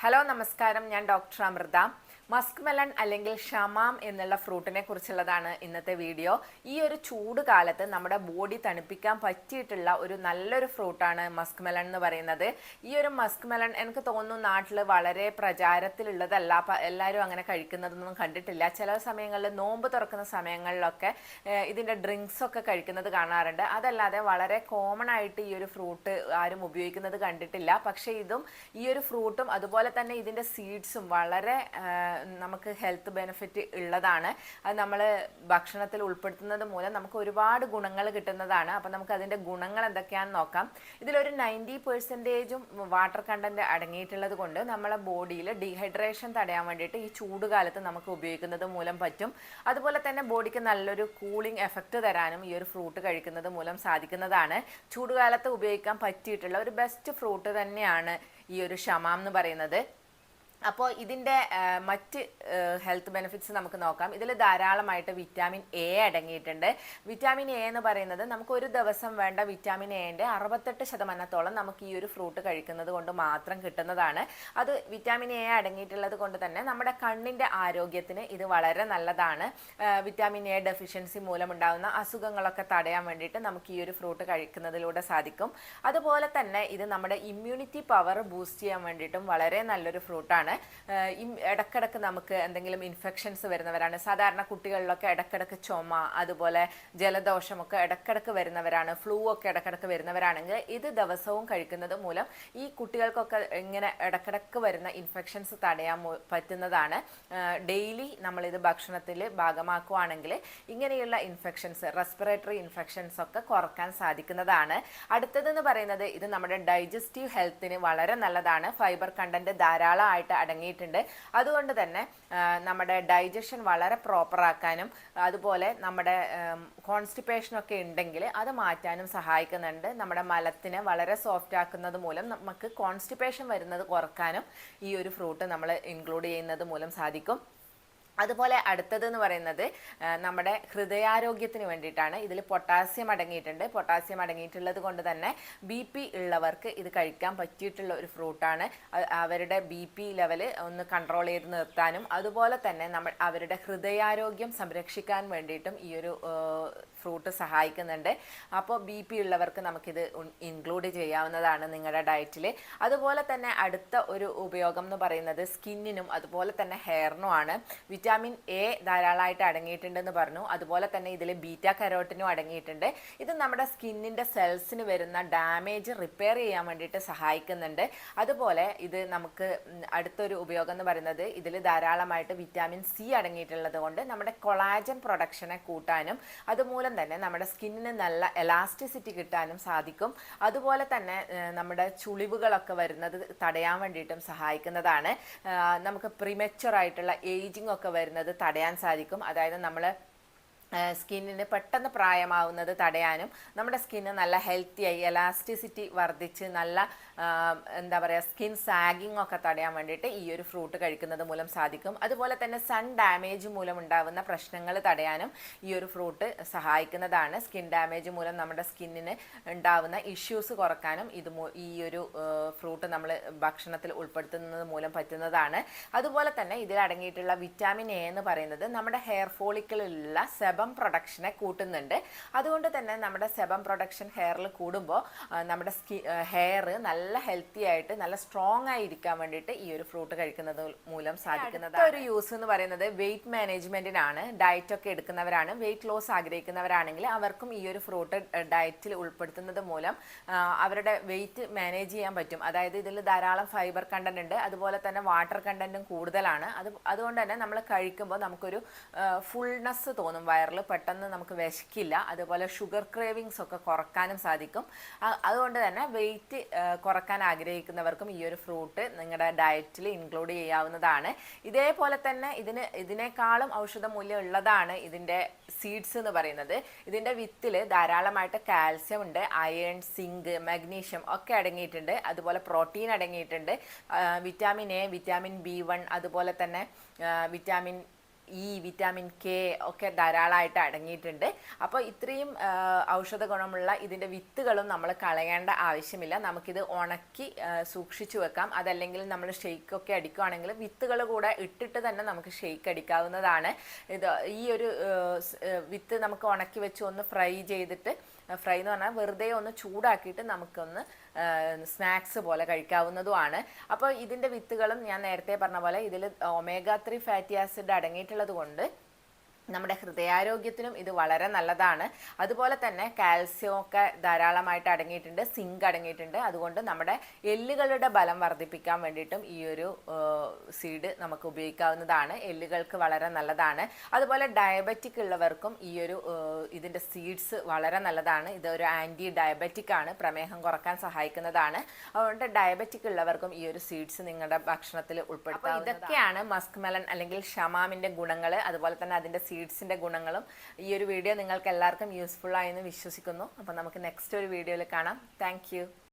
Hello നമസ്കാരം, ഞാൻ doctor Amrita. Musk melon അല്ലെങ്കിൽ ഷമാം എന്നുള്ള ഫ്രൂട്ടിനെ കുറിച്ചുള്ളതാണ് ഇന്നത്തെ വീഡിയോ. ഈ ഒരു ചൂട് കാലത്ത് നമ്മുടെ ബോഡി തണുപ്പിക്കാൻ പറ്റിയിട്ടുള്ള ഒരു നല്ലൊരു ഫ്രൂട്ടാണ് മസ്ക് മെലൺ എന്ന് പറയുന്നത്. ഈ ഒരു മസ്ക് മെലൺ എനിക്ക് തോന്നുന്നു നാട്ടിൽ വളരെ പ്രചാരത്തിലുള്ളതല്ല. എല്ലാവരും അങ്ങനെ കഴിക്കുന്നതൊന്നും കണ്ടിട്ടില്ല. ചില സമയങ്ങളിൽ നോമ്പ് തുറക്കുന്ന സമയങ്ങളിലൊക്കെ ഇതിൻ്റെ ഡ്രിങ്ക്സ് ഒക്കെ കഴിക്കുന്നത് കാണാറുണ്ട്. അതല്ലാതെ വളരെ കോമൺ ആയിട്ട് ഈ ഒരു ഫ്രൂട്ട് ആരും ഉപയോഗിക്കുന്നത് കണ്ടിട്ടില്ല. പക്ഷേ ഇതും ഈ ഒരു ഫ്രൂട്ടും അതുപോലെ തന്നെ ഇതിൻ്റെ സീഡ്സും വളരെ നമുക്ക് ഹെൽത്ത് ബെനിഫിറ്റ് ഉള്ളതാണ്. അത് നമ്മൾ ഭക്ഷണത്തിൽ ഉൾപ്പെടുത്തുന്നത് മൂലം നമുക്ക് ഒരുപാട് ഗുണങ്ങൾ കിട്ടുന്നതാണ്. അപ്പം നമുക്ക് അതിൻ്റെ ഗുണങ്ങൾ എന്തൊക്കെയാണെന്ന് നോക്കാം. ഇതിലൊരു 90% വാട്ടർ കണ്ടന്റ് അടങ്ങിയിട്ടുള്ളത് കൊണ്ട് നമ്മളെ ബോഡിയിൽ ഡീഹൈഡ്രേഷൻ തടയാൻ വേണ്ടിയിട്ട് ഈ ചൂടുകാലത്ത് നമുക്ക് ഉപയോഗിക്കുന്നത് മൂലം പറ്റും. അതുപോലെ തന്നെ ബോഡിക്ക് നല്ലൊരു കൂളിംഗ് എഫക്റ്റ് തരാനും ഈ ഒരു ഫ്രൂട്ട് കഴിക്കുന്നത് മൂലം സാധിക്കുന്നതാണ്. ചൂടുകാലത്ത് ഉപയോഗിക്കാൻ പറ്റിയിട്ടുള്ള ഒരു ബെസ്റ്റ് ഫ്രൂട്ട് തന്നെയാണ് ഈ ഒരു ഷമാം എന്ന് പറയുന്നത്. അപ്പോൾ ഇതിൻ്റെ മറ്റ് ഹെൽത്ത് ബെനിഫിറ്റ്സ് നമുക്ക് നോക്കാം. ഇതിൽ ധാരാളമായിട്ട് വിറ്റാമിൻ എ അടങ്ങിയിട്ടുണ്ട്. വിറ്റാമിൻ എ എന്ന് പറയുന്നത് നമുക്ക് ഒരു ദിവസം വേണ്ട വിറ്റാമിൻ എയുടെ 68% നമുക്ക് ഈ ഒരു ഫ്രൂട്ട് കഴിക്കുന്നത് കൊണ്ട് മാത്രം കിട്ടുന്നതാണ്. അത് വിറ്റാമിൻ എ അടങ്ങിയിട്ടുള്ളത് കൊണ്ട് തന്നെ നമ്മുടെ കണ്ണിൻ്റെ ആരോഗ്യത്തിന് ഇത് വളരെ നല്ലതാണ്. വിറ്റാമിൻ എ ഡെഫിഷ്യൻസി മൂലമുണ്ടാകുന്ന അസുഖങ്ങളൊക്കെ തടയാൻ വേണ്ടിയിട്ട് നമുക്ക് ഈ ഒരു ഫ്രൂട്ട് കഴിക്കുന്നതിലൂടെ സാധിക്കും. അതുപോലെ തന്നെ ഇത് നമ്മുടെ ഇമ്മ്യൂണിറ്റി പവർ ബൂസ്റ്റ് ചെയ്യാൻ വേണ്ടിയിട്ടും വളരെ നല്ലൊരു ഫ്രൂട്ടാണ്. ഇടക്കിടക്ക് നമുക്ക് എന്തെങ്കിലും ഇൻഫെക്ഷൻസ് വരുന്നവരാണ്. സാധാരണ കുട്ടികളിലൊക്കെ ഇടക്കിടക്ക് ചുമ, അതുപോലെ ജലദോഷമൊക്കെ ഇടക്കിടക്ക് വരുന്നവരാണ്, ഫ്ലൂ ഒക്കെ ഇടക്കിടക്ക് വരുന്നവരാണെങ്കിൽ ഇത് ദിവസവും കഴിക്കുന്നത് മൂലം ഈ കുട്ടികൾക്കൊക്കെ ഇങ്ങനെ ഇടക്കിടക്ക് വരുന്ന ഇൻഫെക്ഷൻസ് തടയാൻ പറ്റുന്നതാണ്. ഡെയിലി നമ്മളിത് ഭക്ഷണത്തിൽ ഭാഗമാക്കുകയാണെങ്കിൽ ഇങ്ങനെയുള്ള ഇൻഫെക്ഷൻസ്, റെസ്പിറേറ്ററി ഇൻഫെക്ഷൻസ് ഒക്കെ കുറക്കാൻ സാധിക്കുന്നതാണ്. അടുത്തതെന്ന് പറയുന്നത് ഇത് നമ്മുടെ ഡൈജസ്റ്റീവ് ഹെൽത്തിന് വളരെ നല്ലതാണ്. ഫൈബർ കണ്ടന്റ് ധാരാളമായിട്ട് അടങ്ങിയിട്ടുണ്ട്. അതുകൊണ്ട് തന്നെ നമ്മുടെ ഡൈജഷൻ വളരെ പ്രോപ്പറാക്കാനും അതുപോലെ നമ്മുടെ കോൺസ്റ്റിപ്പേഷനൊക്കെ ഉണ്ടെങ്കിൽ അത് മാറ്റാനും സഹായിക്കുന്നുണ്ട്. നമ്മുടെ മലത്തിനെ വളരെ സോഫ്റ്റ് ആക്കുന്നത് മൂലം നമുക്ക് കോൺസ്റ്റിപ്പേഷൻ വരുന്നത് കുറക്കാനും ഈ ഒരു ഫ്രൂട്ട് നമ്മൾ ഇൻക്ലൂഡ് ചെയ്യുന്നത് മൂലം സാധിക്കും. അതുപോലെ അടുത്തതെന്ന് പറയുന്നത് നമ്മുടെ ഹൃദയാരോഗ്യത്തിന് വേണ്ടിയിട്ടാണ്. ഇതിൽ പൊട്ടാസ്യം അടങ്ങിയിട്ടുണ്ട്. പൊട്ടാസ്യം അടങ്ങിയിട്ടുള്ളത് കൊണ്ട് തന്നെ BP ഉള്ളവർക്ക് ഇത് കഴിക്കാൻ പറ്റിയിട്ടുള്ള ഒരു ഫ്രൂട്ടാണ്. അവരുടെ BP ലെവല് ഒന്ന് കൺട്രോൾ ചെയ്ത് നിർത്താനും അതുപോലെ തന്നെ അവരുടെ ഹൃദയാരോഗ്യം സംരക്ഷിക്കാൻ വേണ്ടിയിട്ടും ഈ ഒരു ഫ്രൂട്ട് സഹായിക്കുന്നുണ്ട്. അപ്പോൾ BP ഉള്ളവർക്ക് നമുക്കിത് ഇൻക്ലൂഡ് ചെയ്യാവുന്നതാണ് നിങ്ങളുടെ ഡയറ്റിൽ. അതുപോലെ തന്നെ അടുത്ത ഒരു ഉപയോഗം എന്ന് പറയുന്നത് സ്കിന്നിനും അതുപോലെ തന്നെ ഹെയറിനുമാണ്. വിറ്റാമിൻ എ ധാരാളമായിട്ട് അടങ്ങിയിട്ടുണ്ടെന്ന് പറഞ്ഞു. അതുപോലെ തന്നെ ഇതിൽ ബീറ്റാ കരോട്ടിനും അടങ്ങിയിട്ടുണ്ട്. ഇത് നമ്മുടെ സ്കിന്നിൻ്റെ സെൽസിന് വരുന്ന ഡാമേജ് റിപ്പയർ ചെയ്യാൻ വേണ്ടിയിട്ട് സഹായിക്കുന്നുണ്ട്. അതുപോലെ ഇത് നമുക്ക് അടുത്തൊരു ഉപയോഗം എന്ന് പറയുന്നത് ഇതിൽ ധാരാളമായിട്ട് വിറ്റാമിൻ സി അടങ്ങിയിട്ടുള്ളത് കൊണ്ട് നമ്മുടെ കൊളാജൻ പ്രൊഡക്ഷനെ കൂട്ടാനും അതുമൂലം തന്നെ നമ്മുടെ സ്കിന്നിന് നല്ല എലാസ്റ്റിസിറ്റി കിട്ടാനും സാധിക്കും. അതുപോലെ തന്നെ നമ്മുടെ ചുളിവുകളൊക്കെ വരുന്നത് തടയാൻ വേണ്ടിയിട്ടും സഹായിക്കുന്നതാണ്. നമുക്ക് പ്രിമച്വർ ആയിട്ടുള്ള ഏജിങ് ഒക്കെ വരുന്നത് തടയാൻ സാധിക്കും. അതായത് നമ്മൾ സ്കിന്നിന് പെട്ടെന്ന് പ്രായമാവുന്നത് തടയാനും നമ്മുടെ സ്കിന്ന് നല്ല ഹെൽത്തിയായി എലാസ്റ്റിസിറ്റി വർദ്ധിച്ച് നല്ല എന്താ പറയുക സ്കിൻ സാഗിങ് ഒക്കെ തടയാൻ വേണ്ടിയിട്ട് ഈ ഒരു ഫ്രൂട്ട് കഴിക്കുന്നത് മൂലം സാധിക്കും. അതുപോലെ തന്നെ സൺ ഡാമേജ് മൂലം ഉണ്ടാകുന്ന പ്രശ്നങ്ങൾ തടയാനും ഈ ഒരു ഫ്രൂട്ട് സഹായിക്കുന്നതാണ്. സ്കിൻ ഡാമേജ് മൂലം നമ്മുടെ സ്കിന്നിന് ഉണ്ടാകുന്ന ഇഷ്യൂസ് കുറക്കാനും ഈ ഒരു ഫ്രൂട്ട് നമ്മൾ ഭക്ഷണത്തിൽ ഉൾപ്പെടുത്തുന്നത് മൂലം പറ്റുന്നതാണ്. അതുപോലെ തന്നെ ഇതിൽ അടങ്ങിയിട്ടുള്ള വിറ്റാമിൻ എ എന്ന് പറയുന്നത് നമ്മുടെ ഹെയർ ഫോളിക്കിളിലുള്ള സെബം പ്രൊഡക്ഷനെ കൂട്ടുന്നുണ്ട്. അതുകൊണ്ട് തന്നെ നമ്മുടെ സെബം പ്രൊഡക്ഷൻ ഹെയറിൽ കൂടുമ്പോൾ നമ്മുടെ ഹെയർ നല്ല ഹെൽത്തി ആയിട്ട് നല്ല സ്ട്രോങ് ആയി ഇരിക്കാൻ വേണ്ടിയിട്ട് ഈ ഒരു ഫ്രൂട്ട് കഴിക്കുന്നത് മൂലം സാധിക്കുന്നതാണ്. ഒരു യൂസ് എന്ന് പറയുന്നത് വെയിറ്റ് മാനേജ്മെന്റിനാണ്. ഡയറ്റ് ഒക്കെ എടുക്കുന്നവരാണ്, വെയിറ്റ് ലോസ് ആഗ്രഹിക്കുന്നവരാണെങ്കിൽ അവർക്കും ഈ ഒരു ഫ്രൂട്ട് ഡയറ്റിൽ ഉൾപ്പെടുത്തുന്നത് മൂലം അവരുടെ വെയിറ്റ് മാനേജ് ചെയ്യാൻ പറ്റും. അതായത് ഇതിൽ ധാരാളം ഫൈബർ കണ്ടന്റ് ഉണ്ട്. അതുപോലെ തന്നെ വാട്ടർ കണ്ടന്റും കൂടുതലാണ്. അതുകൊണ്ട് തന്നെ നമ്മൾ കഴിക്കുമ്പോൾ നമുക്കൊരു ഫുൾനെസ് തോന്നും. വയറിൽ പെട്ടെന്ന് നമുക്ക് വിശക്കില്ല. അതുപോലെ ഷുഗർ ക്രേവിങ്സ് ഒക്കെ കുറക്കാനും സാധിക്കും. അതുകൊണ്ട് തന്നെ വെയിറ്റ് കുറക്കാൻ ആഗ്രഹിക്കുന്നവർക്കും ഈ ഒരു ഫ്രൂട്ട് നിങ്ങളുടെ ഡയറ്റിൽ ഇൻക്ലൂഡ് ചെയ്യാവുന്നതാണ്. ഇതേപോലെ തന്നെ ഇതിനേക്കാളും ഔഷധ മൂല്യം ഉള്ളതാണ് ഇതിൻ്റെ സീഡ്സ് എന്ന് പറയുന്നത്. ഇതിൻ്റെ വിത്തിൽ ധാരാളമായിട്ട് കാൽസ്യം ഉണ്ട്, അയൺ, സിങ്ക്, മഗ്നീഷ്യം ഒക്കെ അടങ്ങിയിട്ടുണ്ട്. അതുപോലെ പ്രോട്ടീൻ അടങ്ങിയിട്ടുണ്ട്. വിറ്റാമിൻ എ, വിറ്റാമിൻ B1, അതുപോലെ തന്നെ വിറ്റാമിൻ വിറ്റാമിൻ കെ ഒക്കെ ധാരാളമായിട്ട് അടങ്ങിയിട്ടുണ്ട്. അപ്പോൾ ഇത്രയും ഔഷധ ഗുണമുള്ള ഇതിൻ്റെ വിത്തുകളും നമ്മൾ കളയേണ്ട ആവശ്യമില്ല. നമുക്കിത് ഉണക്കി സൂക്ഷിച്ചു വെക്കാം. അതല്ലെങ്കിൽ നമ്മൾ ഷെയ്ക്കൊക്കെ അടിക്കുകയാണെങ്കിൽ വിത്തുകൾ കൂടെ ഇട്ടിട്ട് തന്നെ നമുക്ക് ഷെയ്ക്ക് അടിക്കാവുന്നതാണ്. ഈ ഒരു വിത്ത് നമുക്ക് ഉണക്കി വെച്ച് ഒന്ന് ഫ്രൈ ചെയ്തിട്ട്, ഫ്രൈ എന്ന് പറഞ്ഞാൽ വെറുതെ ഒന്ന് ചൂടാക്കിയിട്ട് നമുക്കൊന്ന് സ്നാക്സ് പോലെ കഴിക്കാവുന്നതുമാണ്. അപ്പോൾ ഇതിൻ്റെ വിത്തുകളും ഞാൻ നേരത്തെ പറഞ്ഞ പോലെ ഇതിൽ omega-3 ഫാറ്റി ആസിഡ് അടങ്ങിയിട്ടുള്ളത് കൊണ്ട് നമ്മുടെ ഹൃദയാരോഗ്യത്തിനും ഇത് വളരെ നല്ലതാണ്. അതുപോലെ തന്നെ കാൽസ്യം ഒക്കെ ധാരാളമായിട്ട് അടങ്ങിയിട്ടുണ്ട്, സിങ്ക് അടങ്ങിയിട്ടുണ്ട്. അതുകൊണ്ട് നമ്മുടെ എല്ലുകളുടെ ബലം വർദ്ധിപ്പിക്കാൻ വേണ്ടിയിട്ടും ഈ ഒരു സീഡ് നമുക്ക് ഉപയോഗിക്കാവുന്നതാണ്. എല്ലുകൾക്ക് വളരെ നല്ലതാണ്. അതുപോലെ ഡയബറ്റിക് ഉള്ളവർക്കും ഈ ഒരു ഇതിൻ്റെ സീഡ്സ് വളരെ നല്ലതാണ്. ഇതൊരു ആൻറ്റി ഡയബറ്റിക് ആണ്, പ്രമേഹം കുറക്കാൻ സഹായിക്കുന്നതാണ്. അതുകൊണ്ട് ഡയബറ്റിക് ഉള്ളവർക്കും ഈ ഒരു സീഡ്സ് നിങ്ങളുടെ ഭക്ഷണത്തിൽ ഉൾപ്പെടുത്താം. ഇതൊക്കെയാണ് മസ്ക് മെലൺ അല്ലെങ്കിൽ ഷമാമിൻ്റെ ഗുണങ്ങൾ. അതുപോലെ തന്നെ അതിൻ്റെ സീഡ്സിൻ്റെ ഗുണങ്ങളും. ഈ ഒരു വീഡിയോ നിങ്ങൾക്ക് എല്ലാവർക്കും യൂസ്ഫുൾ ആയെന്ന് വിശ്വസിക്കുന്നു. അപ്പോൾ നമുക്ക് നെക്സ്റ്റ് ഒരു വീഡിയോയിൽ കാണാം. താങ്ക്